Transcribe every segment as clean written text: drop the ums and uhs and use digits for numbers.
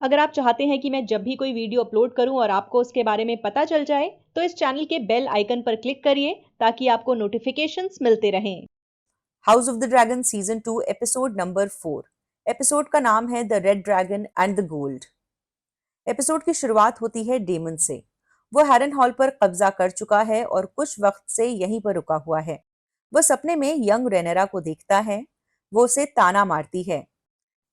अगर आप चाहते हैं कि मैं जब भी कोई वीडियो अपलोड करूं और आपको उसके बारे में पता चल जाए, तो इस चैनल के बेल आइकन पर क्लिक करिए ताकि आपको नोटिफिकेशंस मिलते रहें। House of the dragon season 2 episode number 4। Episode का नाम है the red dragon and the gold. Episode की शुरुआत होती है डेमन से। वो हैरन हॉल पर कब्जा कर चुका है और कुछ वक्त से यहीं पर रुका हुआ है। वो सपने में यंग रेनेरा को देखता है। वो उसे ताना मारती है,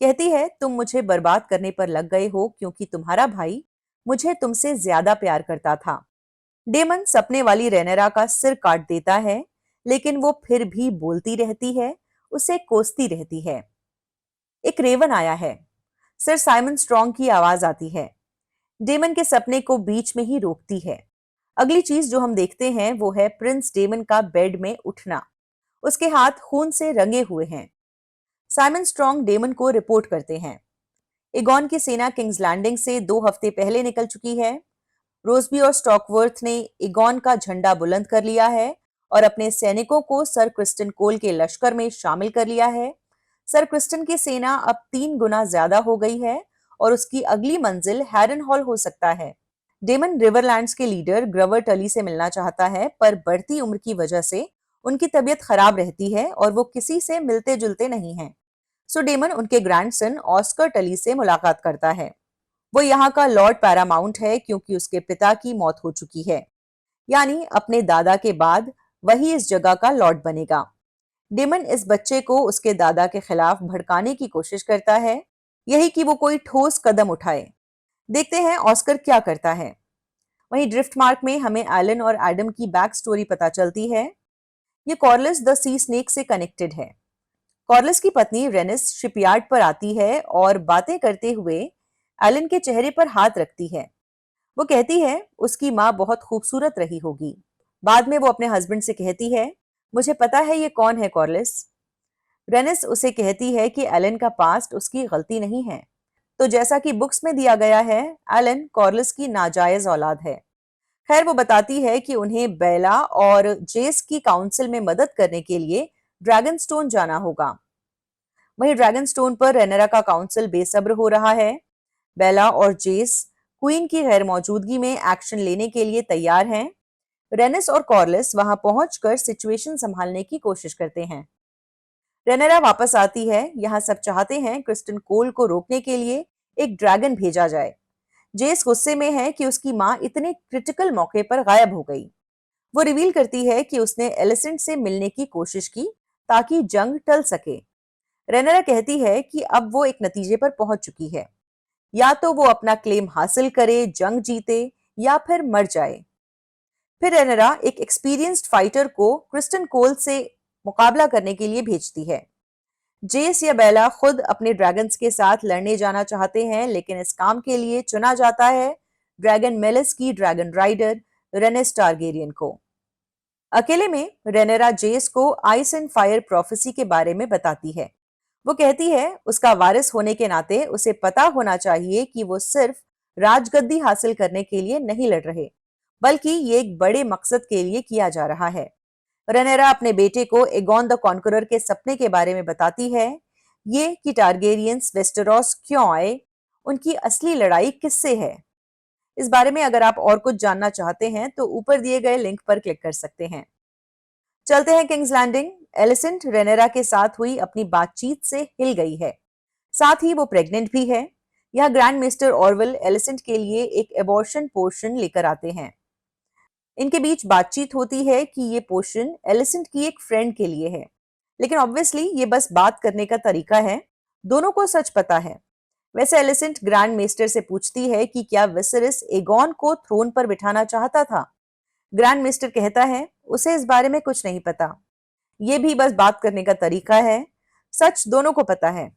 कहती है तुम मुझे बर्बाद करने पर लग गए हो क्योंकि तुम्हारा भाई मुझे तुमसे ज्यादा प्यार करता था। डेमन सपने वाली रेनेरा का सिर काट देता है, लेकिन वो फिर भी बोलती रहती है, उसे कोसती रहती है। एक रेवन आया है, सर साइमन स्ट्रॉन्ग की आवाज आती है। डेमन के सपने को बीच में ही रोकती है। अगली चीज जो हम देखते हैं वो है प्रिंस डेमन का बेड में उठना। उसके हाथ खून से रंगे हुए हैं। साइमन स्ट्रॉन्ग डेमन को रिपोर्ट करते हैं। एगॉन की सेना किंग्स लैंडिंग से 2 हफ्ते पहले निकल चुकी है। रोजबी और स्टॉकवर्थ ने एगॉन का झंडा बुलंद कर लिया है और अपने सैनिकों को सर क्रिस्टन कोल के लश्कर में शामिल कर लिया है। सर क्रिस्टन की सेना अब 3 गुना ज्यादा हो गई है और उसकी अगली मंजिल हैरन हॉल हो सकता है। डेमन रिवरलैंड्स के लीडर ग्रवर टली से मिलना चाहता है, पर बढ़ती उम्र की वजह से उनकी तबीयत खराब रहती है और वो किसी से मिलते जुलते नहीं हैं। सो डेमन उनके ग्रैंडसन ऑस्कर टली से मुलाकात करता है। वो यहाँ का लॉर्ड पैरामाउंट है क्योंकि उसके पिता की मौत हो चुकी है, यानी अपने दादा के बाद वही इस जगह का लॉर्ड बनेगा। डेमन इस बच्चे को उसके दादा के खिलाफ भड़काने की कोशिश करता है, यही कि वो कोई ठोस कदम उठाए। देखते हैं ऑस्कर क्या करता है। वहीं ड्रिफ्ट मार्क में हमें एलन और एडम की बैक स्टोरी पता चलती है। ये कॉर्लिस द सी स्नेक से कनेक्टेड है। कॉर्लिस की पत्नी रेनिस शिपयार्ड पर आती है और बातें करते हुए एलन के चेहरे पर हाथ रखती है। वो कहती है उसकी माँ बहुत खूबसूरत रही होगी। बाद में वो अपने हस्बैंड से कहती है, मुझे पता है ये कौन है कॉर्लिस। रेनिस उसे कहती है कि एलन का पास्ट उसकी गलती नहीं है। तो जैसा कि बुक्स में दिया गया है, एलन कॉर्लिस की नाजायज औलाद है। खैर, वो बताती है कि उन्हें बेला और जेस की काउंसिल में मदद करने के लिए ड्रैगन स्टोन जाना होगा। वहीं ड्रैगन स्टोन पर रेनेरा का काउंसिल बेसब्र हो रहा है। बेला और जेस क्वीन की गैर मौजूदगी में एक्शन लेने के लिए तैयार हैं। रेनिस और कॉर्लिस वहां पहुंचकर सिचुएशन संभालने की कोशिश करते हैं। रेनेरा वापस आती है। यहाँ सब चाहते हैं क्रिस्टन कोल को रोकने के लिए एक ड्रैगन भेजा जाए। जेस गुस्से में है कि उसकी माँ इतने क्रिटिकल मौके पर गायब हो गई। वो रिवील करती है कि उसने एलिसेंट से मिलने की कोशिश की ताकि जंग टल सके। रेनेरा कहती है कि अब वो एक नतीजे पर पहुंच चुकी है, या तो वो अपना क्लेम हासिल करे, जंग जीते, या फिर मर जाए। फिर रेनेरा एक एक्सपीरियंस्ड फाइटर को क्रिस्टन कोल से मुकाबला करने के लिए भेजती है। जेस या बेला खुद अपने ड्रैगन्स के साथ लड़ने जाना चाहते हैं, लेकिन इस काम के लिए चुना जाता है ड्रैगन मेलिस की ड्रैगन राइडर रेनेस टारगेरियन को। अकेले में रेनेरा जेस को आइस एंड फायर प्रोफेसी के बारे में बताती है। वो कहती है उसका वारिस होने के नाते उसे पता होना चाहिए कि वो सिर्फ राजगद्दी हासिल करने के लिए नहीं लड़ रहे, बल्कि ये एक बड़े मकसद के लिए किया जा रहा है। रेनेरा अपने बेटे को एगॉन द कॉन्करर के सपने के बारे में बताती है, ये कि टारगेरियंस वेस्टेरोस क्यों आए, उनकी असली लड़ाई किससे है। इस बारे में अगर आप और कुछ जानना चाहते हैं तो ऊपर दिए गए लिंक पर क्लिक कर सकते हैं। चलते हैं किंग्स लैंडिंग। एलिसेंट रेनेरा के साथ हुई अपनी बातचीत से हिल गई है, साथ ही वो प्रेग्नेंट भी है। यह ग्रैंड मिस्टर ऑरवेल एलिसेंट के लिए एक एबॉर्शन पोर्शन लेकर आते हैं। इनके बीच बातचीत होती है कि ये पोर्शन एलिसेंट की एक फ्रेंड के लिए है, लेकिन ऑब्वियसली ये बस बात करने का तरीका है। दोनों को सच पता है। वैसे एलिसेंट ग्रैंड मेस्टर से पूछती है कि क्या विसेरिस एगॉन को थ्रोन पर बिठाना चाहता था। ग्रैंड मेस्टर कहता है उसे इस बारे में कुछ नहीं पता, ये भी बस बात करने का तरीका है। सच दोनों को पता है।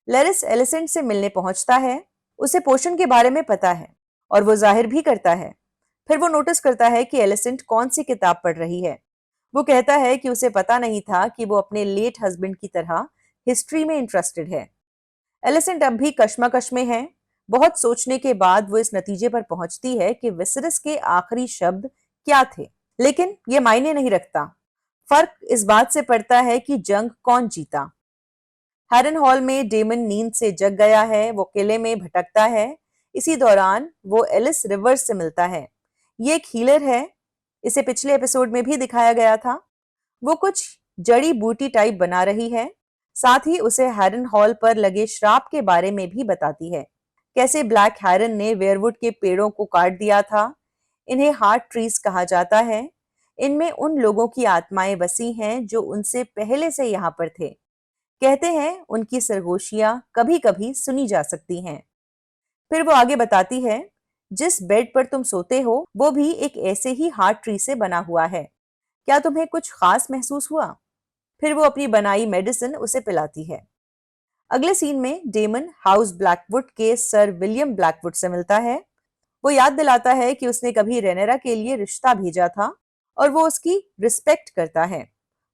लेरिस एलिसेंट से मिलने पहुंचता है। उसे पोषण के बारे में पता है और वो जाहिर भी करता है। फिर वो नोटिस करता है कि एलिसेंट कौन सी किताब पढ़ रही है। वो कहता है कि उसे पता नहीं था कि वो अपने लेट हस्बैंड की तरह हिस्ट्री में इंटरेस्टेड है। एलिसेंट अब भी कश्मकश में है। बहुत सोचने के बाद वो इस नतीजे पर पहुंचती है कि विसरस के आखिरी शब्द क्या थे, लेकिन ये मायने नहीं रखता। फर्क इस बात से पड़ता है कि जंग कौन जीता। हैरन हॉल में डेमन नींद से जग गया है, वो किले में भटकता है। इसी दौरान वो एलिस रिवर्स से मिलता है। ये एक हीलर है, इसे पिछले एपिसोड में भी दिखाया गया था। वो कुछ जड़ी बूटी टाइप बना रही है, साथ ही उसे हैरन हॉल पर लगे श्राप के बारे में भी बताती है। कैसे ब्लैक हैरन ने वेयरवुड के पेड़ों को काट दिया था। इन्हें हार्ट ट्रीज कहा जाता है। इनमें उन लोगों की आत्माएं बसी हैं जो उनसे पहले से यहाँ पर थे। कहते हैं उनकी सरगोशियां कभी कभी सुनी जा सकती हैं। फिर वो आगे बताती है, जिस बेड पर तुम सोते हो वो भी एक ऐसे ही हार्ट ट्री से बना हुआ है। क्या तुम्हें कुछ खास महसूस हुआ? फिर वो अपनी बनाई मेडिसिन उसे पिलाती है। अगले सीन में डेमन हाउस ब्लैकवुड के सर विलियम ब्लैकवुड से मिलता है। वो याद दिलाता है कि उसने कभी रेनेरा के लिए रिश्ता भेजा था और वो उसकी रिस्पेक्ट करता है।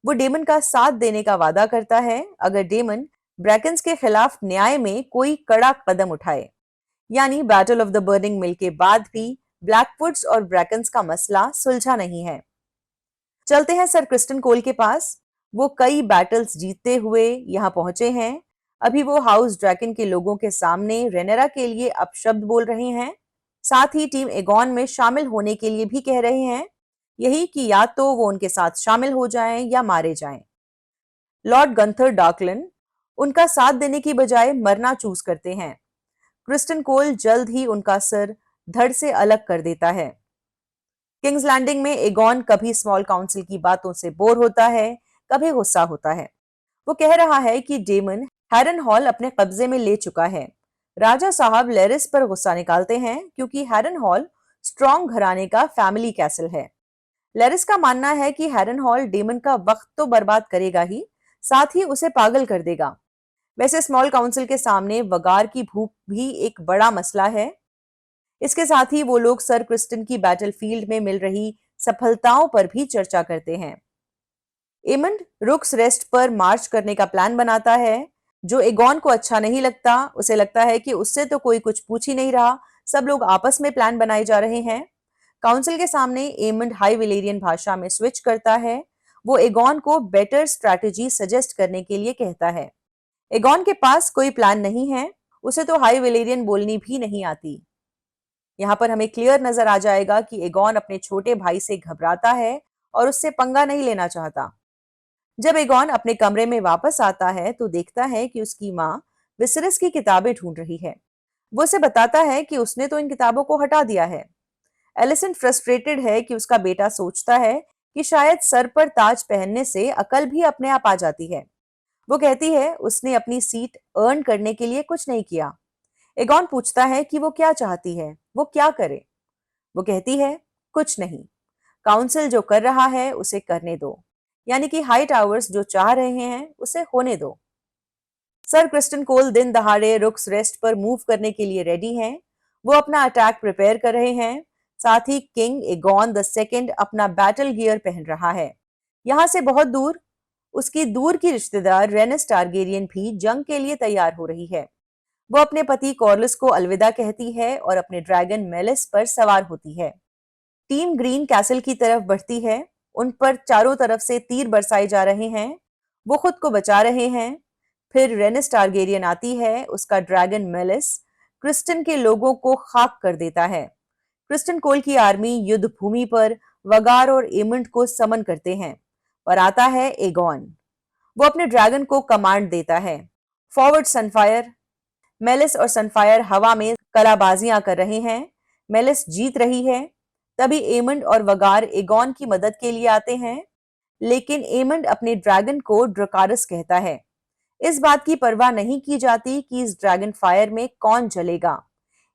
वो डेमन का साथ देने का वादा करता है अगर डेमन ब्रैकन्स के खिलाफ न्याय में कोई कड़ा कदम उठाए। यानी बैटल ऑफ द बर्निंग मिल के बाद भी ब्लैकवुड्स और ब्रैकन्स का मसला सुलझा नहीं है। चलते हैं सर क्रिस्टन कोल के पास। वो कई बैटल्स जीतते हुए यहाँ पहुंचे हैं। अभी वो हाउस ड्रैगन के लोगों के सामने रेनेरा के लिए अपशब्द बोल रहे हैं। साथ ही टीम एगॉन में शामिल होने के लिए भी कह रहे हैं, यही कि या तो वो उनके साथ शामिल हो जाएं या मारे जाएं। लॉर्ड गंथर डार्कलिन उनका साथ देने की बजाय मरना चूज करते हैं। क्रिस्टन कोल जल्द ही उनका सिर धड़ से अलग कर देता है। किंग्स लैंडिंग में एगॉन कभी स्मॉल काउंसिल की बातों से बोर होता है, कभी गुस्सा होता है। वो कह रहा है कि डेमन हैरन हॉल अपने कब्जे में ले चुका है। राजा साहब लेरिस पर गुस्सा निकालते हैं क्योंकि हैरन हॉल स्ट्रॉन्ग घराने का फैमिली कैसल है। लेरिस का मानना है कि हैरन हॉल डेमन का वक्त तो बर्बाद करेगा ही, साथ ही उसे पागल कर देगा। वैसे स्मॉल काउंसिल के सामने वगार की भूख भी एक बड़ा मसला है। इसके साथ ही वो लोग सर क्रिस्टन की बैटलफील्ड में मिल रही सफलताओं पर भी चर्चा करते हैं। एमंड रुक्स रेस्ट पर मार्च करने का प्लान बनाता है, जो एगॉन को अच्छा नहीं लगता। उसे लगता है कि उससे तो कोई कुछ पूछ ही नहीं रहा, सब लोग आपस में प्लान बनाए जा रहे हैं। काउंसिल के सामने एमंड हाई वेलेरियन भाषा में स्विच करता है। वो एगॉन को बेटर स्ट्रैटेजी सजेस्ट करने के लिए कहता है। एगॉन के पास कोई प्लान नहीं है, उसे तो हाई वेलेरियन बोलनी भी नहीं आती। यहाँ पर हमें क्लियर नजर आ जाएगा कि एगॉन अपने छोटे भाई से घबराता है और उससे पंगा नहीं लेना चाहता। जब एगॉन अपने कमरे में वापस आता है तो देखता है कि उसकी माँ विसरस की किताबें ढूंढ रही है। वो उसे बताता है कि उसने तो इन किताबों को हटा दिया है। एलिसन फ्रस्ट्रेटेड है कि उसका बेटा सोचता है कि शायद सर पर ताज पहनने से अकल भी अपने आप आ जाती है। वो कहती है उसने अपनी सीट अर्न करने के लिए कुछ नहीं किया। एगॉन पूछता है कि वो क्या चाहती है, वो क्या करे। वो कहती है कुछ नहीं, काउंसिल जो कर रहा है उसे करने दो, यानी कि हाई टावर्स जो चाह रहे हैं उसे होने दो। सर क्रिस्टन कोल दिन दहाड़े रुक्स रेस्ट पर मूव करने के लिए रेडी हैं। वो अपना अटैक प्रिपेयर कर रहे हैं। साथ ही किंग एगॉन द सेकंड अपना बैटल गियर पहन रहा है। यहाँ से बहुत दूर उसकी दूर की रिश्तेदार रेनिस टारगेरियन भी जंग के लिए तैयार हो रही है। वो अपने पति कॉर्लिस को अलविदा कहती है और अपने ड्रैगन मेलिस पर सवार होती है। टीम ग्रीन कैसल की तरफ बढ़ती है। उन पर चारों तरफ से तीर बरसाए जा रहे हैं। वो खुद को बचा रहे हैं। फिर रेनिस टारगेरियन आती है। उसका ड्रैगन मेलिस क्रिस्टन के लोगों को खाक कर देता है। क्रिस्टन कोल की आर्मी युद्ध भूमि पर वगार और एमंड को समन करते हैं और आता है एगॉन। वो अपने ड्रैगन को कमांड देता है, फॉरवर्ड सनफायर। मेलिस और सनफायर हवा में कलाबाजियां कर रहे हैं। मेलिस जीत रही है। तभी एमंड और वगार एगॉन की मदद के लिए आते हैं, लेकिन एमंड अपने ड्रैगन को ड्रकारस कहता है। इस बात की परवाह नहीं की जाती कि इस ड्रैगन फायर में कौन जलेगा।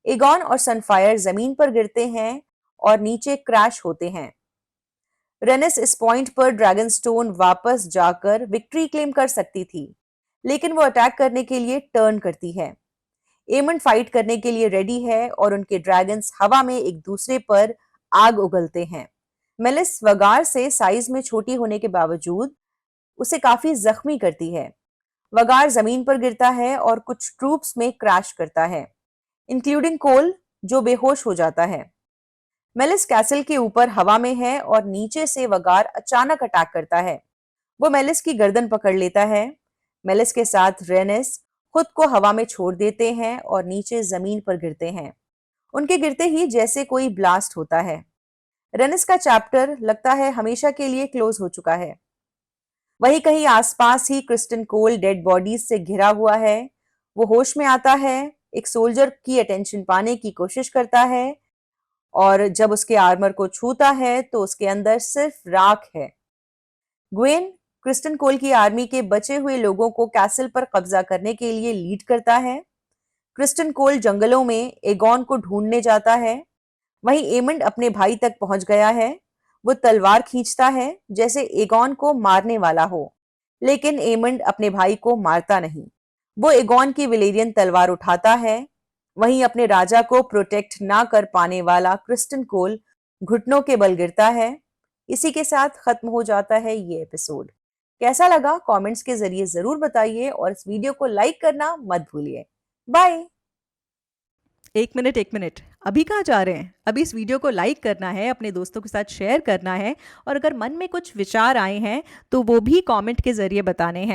एगॉन और सनफायर जमीन पर गिरते हैं और नीचे क्रैश होते हैं। रेनिस इस पॉइंट पर ड्रैगन स्टोन वापस जाकर विक्ट्री क्लेम कर सकती थी, लेकिन वो अटैक करने के लिए टर्न करती है। एमंड फाइट करने के लिए रेडी है और उनके ड्रैगन्स हवा में एक दूसरे पर आग उगलते हैं। मेलिस वगार से साइज में छोटी होने के बावजूद उसे काफी जख्मी करती है। वगार जमीन पर गिरता है और कुछ ट्रूप्स में क्रैश करता है, इंक्लूडिंग कोल, जो बेहोश हो जाता है। मेलिस कैसल के ऊपर हवा में है और नीचे से वगार अचानक अटैक करता है। वो मेलिस की गर्दन पकड़ लेता है। मेलिस के साथ रेनिस खुद को हवा में छोड़ देते हैं और नीचे जमीन पर गिरते हैं। उनके गिरते ही जैसे कोई ब्लास्ट होता है। रेनिस का चैप्टर लगता है हमेशा के लिए क्लोज हो चुका है। वहीं कहीं आसपास ही क्रिस्टन कोल डेड बॉडीज से घिरा हुआ है। वो होश में आता है, एक सोल्जर की अटेंशन पाने की कोशिश करता है और जब उसके आर्मर को छूता है तो उसके अंदर सिर्फ राख है। ग्वेन क्रिस्टन कोल की आर्मी के बचे हुए लोगों को कैसल पर कब्जा करने के लिए लीड करता है। क्रिस्टन कोल जंगलों में एगॉन को ढूंढने जाता है। वहीं एमंड अपने भाई तक पहुंच गया है। वो तलवार खींचता है जैसे एगॉन को मारने वाला हो, लेकिन एमंड अपने भाई को मारता नहीं। वो एगॉन की विलेरियन तलवार उठाता है। वहीं अपने राजा को प्रोटेक्ट ना कर पाने वाला क्रिस्टन कोल घुटनों के बल गिरता है। इसी के साथ खत्म हो जाता है ये एपिसोड। कैसा लगा कमेंट्स के जरिए जरूर बताइए और इस वीडियो को लाइक करना मत भूलिए। बाय। एक मिनट, अभी कहाँ जा रहे हैं? अभी इस वीडियो को लाइक करना है, अपने दोस्तों के साथ शेयर करना है और अगर मन में कुछ विचार आए हैं तो वो भी कमेंट के जरिए बताने हैं।